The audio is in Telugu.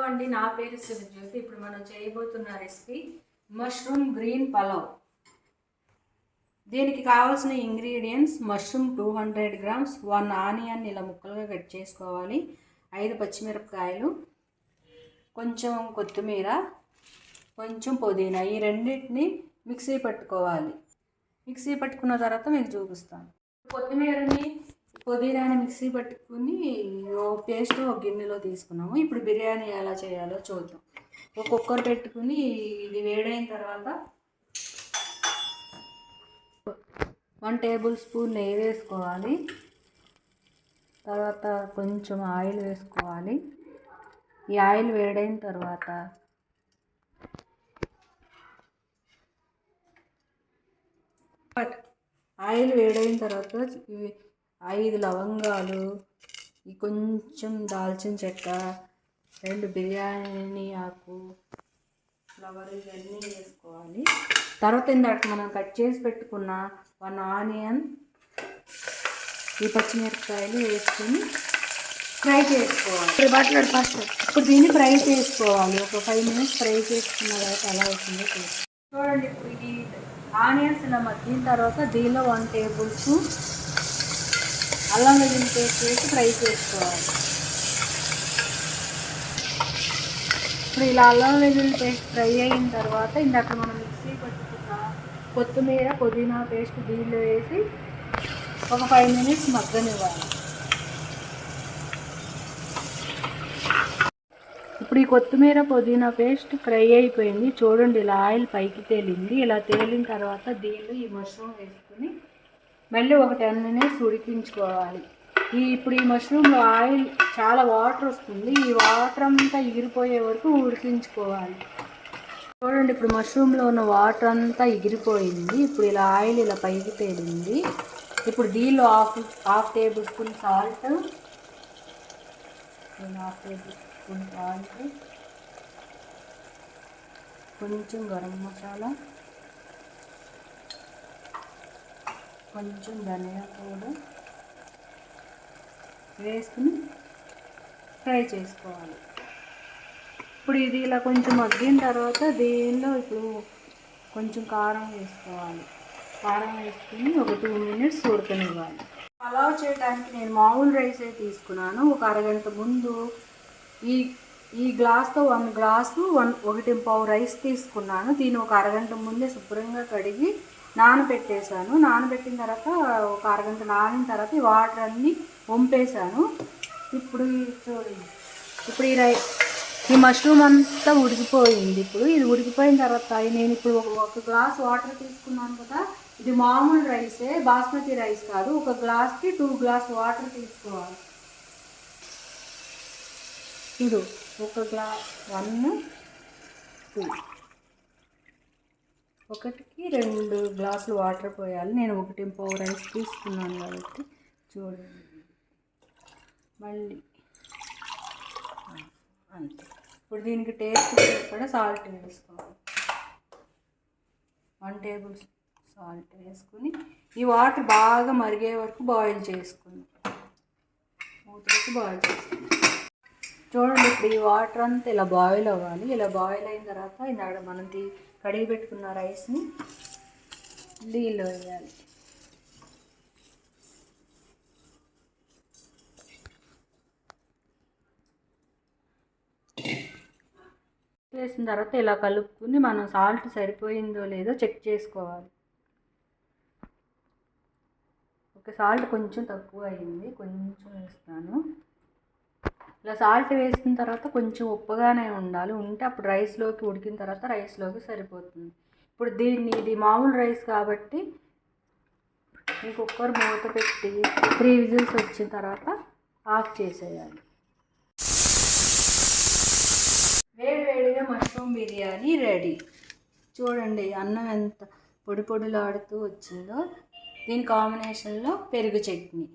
అండి, నా పేరు శివజ్యోతి. ఇప్పుడు మనం చేయబోతున్న రెసిపీ మష్రూమ్ గ్రీన్ పలావ్. దీనికి కావాల్సిన ఇంగ్రీడియంట్స్: మష్రూమ్ 200 గ్రామ్స్, 1 ఆనియన్ ఇలా ముక్కలుగా కట్ చేసుకోవాలి, 5 పచ్చిమిరపకాయలు, కొంచెం కొత్తిమీర, కొంచెం పుదీనా. ఈ రెండింటిని మిక్సీ పట్టుకోవాలి. మిక్సీ పట్టుకున్న తర్వాత మీకు చూపిస్తాను. పుదీనాని మిక్సీ పట్టుకుని పేస్ట్ ఒక గిన్నెలో తీసుకున్నాము. ఇప్పుడు బిర్యానీ ఎలా చేయాలో చూద్దాం. ఒక కుక్కర్ పెట్టుకుని ఇది వేడైన తర్వాత 1 టేబుల్ స్పూన్ నెయ్యి వేసుకోవాలి. తర్వాత కొంచెం ఆయిల్ వేసుకోవాలి. ఈ ఆయిల్ వేడైన తర్వాత ఇవి 5 లవంగాలు, కొంచెం దాల్చిన చెక్క, 2 బిర్యానీ ఆకు, ఫ్లవర్ ఇవన్నీ వేసుకోవాలి. తర్వాత ఇందాక మనం కట్ చేసి పెట్టుకున్న 1 ఆనియన్, ఈ పచ్చిమిరపకాయలు వేసుకొని ఫ్రై చేసుకోవాలి. ఇప్పుడు దీన్ని ఫ్రై చేసుకోవాలి. ఒక 5 మినిట్స్ ఫ్రై చేసుకున్న తర్వాత ఎలా అవుతుందో చూడండి. ఇప్పుడు ఇది ఆనియన్స్ ఇలా మగ్గిన తర్వాత దీనిలో 1 టేబుల్ స్పూన్ అల్లం వెల్లుల్లి పేస్ట్ వేసి ఫ్రై చేసుకోవాలి. ఇప్పుడు ఇలా అల్లం వెల్లుల్లి పేస్ట్ ఫ్రై అయిన తర్వాత ఇందాక మనం మిక్సీ పట్టుకున్న కొత్తిమీర పుదీనా పేస్ట్ దీనిలో వేసి ఒక 5 మినిట్స్ మగ్గనివ్వాలి. ఇప్పుడు ఈ కొత్తిమీర పుదీనా పేస్ట్ ఫ్రై అయిపోయింది. చూడండి, ఇలా ఆయిల్ పైకి తేలింది. ఇలా తేలిన తర్వాత దీనిలో ఈ మష్రూమ్ వేసుకుని మళ్ళీ ఒక 10 మినిట్స్ ఉడికించుకోవాలి. ఇప్పుడు ఈ మష్రూమ్లో ఆయిల్ చాలా వాటర్ వస్తుంది. ఈ వాటర్ అంతా ఎగిరిపోయే వరకు ఉడికించుకోవాలి. చూడండి, ఇప్పుడు మష్రూమ్లో ఉన్న వాటర్ అంతా ఎగిరిపోయింది. ఇప్పుడు ఇలా ఆయిల్ ఇలా పైకి తేలింది. ఇప్పుడు దీనిలో హాఫ్ టేబుల్ స్పూన్ సాల్ట్, కొంచెం గరం మసాలా, కొంచెం ధనియా పౌడర్ వేసుకుని ఫ్రై చేసుకోవాలి. ఇప్పుడు ఇది ఇలా కొంచెం మగ్గిన తర్వాత దీనిలో ఇప్పుడు కొంచెం కారం వేసుకోవాలి. కారం వేసుకుని ఒక 2 మినిట్స్ ఉడకనివ్వాలి. పలావ్ చేయడానికి నేను మామూలు రైసే తీసుకున్నాను. ఒక అరగంట ముందు ఈ గ్లాస్తో 1 గ్లాసు 1.5 రైస్ తీసుకున్నాను. దీన్ని ఒక అరగంట ముందే శుభ్రంగా కడిగి నానబెట్టేశాను. నానబెట్టిన తర్వాత ఒక అరగంట నానిన తర్వాత ఈ వాటర్ అన్నీ వంపేశాను. ఇప్పుడు చూడండి, ఇప్పుడు ఈ మష్రూమ్ అంతా ఉడికిపోయింది. ఇప్పుడు ఇది ఉడికిపోయిన తర్వాత నేను ఇప్పుడు ఒక గ్లాస్ వాటర్ తీసుకున్నాను కదా, ఇది మామూలు రైసే, బాస్మతి రైస్ కాదు. ఒక గ్లాస్కి 2 గ్లాస్ వాటర్ తీసుకోవాలి. ఇది ఒక గ్లాస్ 1, 2, ఒకటికి 2 గ్లాసులు వాటర్ పోయాలి. నేను 1.5 రైస్ తీసుకున్నాను కాబట్టి చూడండి. మళ్ళీ అంతే. ఇప్పుడు దీనికి టేస్ట్ కూడా సాల్ట్ వేసుకోవాలి. 1 టేబుల్ సాల్ట్ వేసుకుని ఈ వాటర్ బాగా మరిగే వరకు బాయిల్ చేసుకుని చూడండి. ఇప్పుడు ఈ వాటర్ అంతా ఇలా బాయిల్ అవ్వాలి. ఇలా బాయిల్ అయిన తర్వాత ఇందాక మనం కడిగి పెట్టుకున్న రైస్ని దీనిలో వేయాలి. వేసిన తర్వాత ఇలా కలుపుకుని మనం సాల్ట్ సరిపోయిందో లేదో చెక్ చేసుకోవాలి. ఒక సాల్ట్ కొంచెం తక్కువ అయింది, కొంచెం వేస్తాను. ఇలా సాల్ట్ వేసిన తర్వాత కొంచెం ఉప్పుగానే ఉండాలి. ఉంటే అప్పుడు రైస్లోకి ఉడికిన తర్వాత రైస్లోకి సరిపోతుంది. ఇప్పుడు ఇది మామూలు రైస్ కాబట్టి ఈ కుక్కర్ మూత పెట్టి 3 విజిల్స్ వచ్చిన తర్వాత ఆఫ్ చేసేయాలి. వేడివేడిగా మష్రూమ్ బిర్యానీ రెడీ. చూడండి, అన్నం ఎంత పొడి పొడిలాడుతూ వచ్చిందో. దీని కాంబినేషన్లో పెరుగు చట్నీ.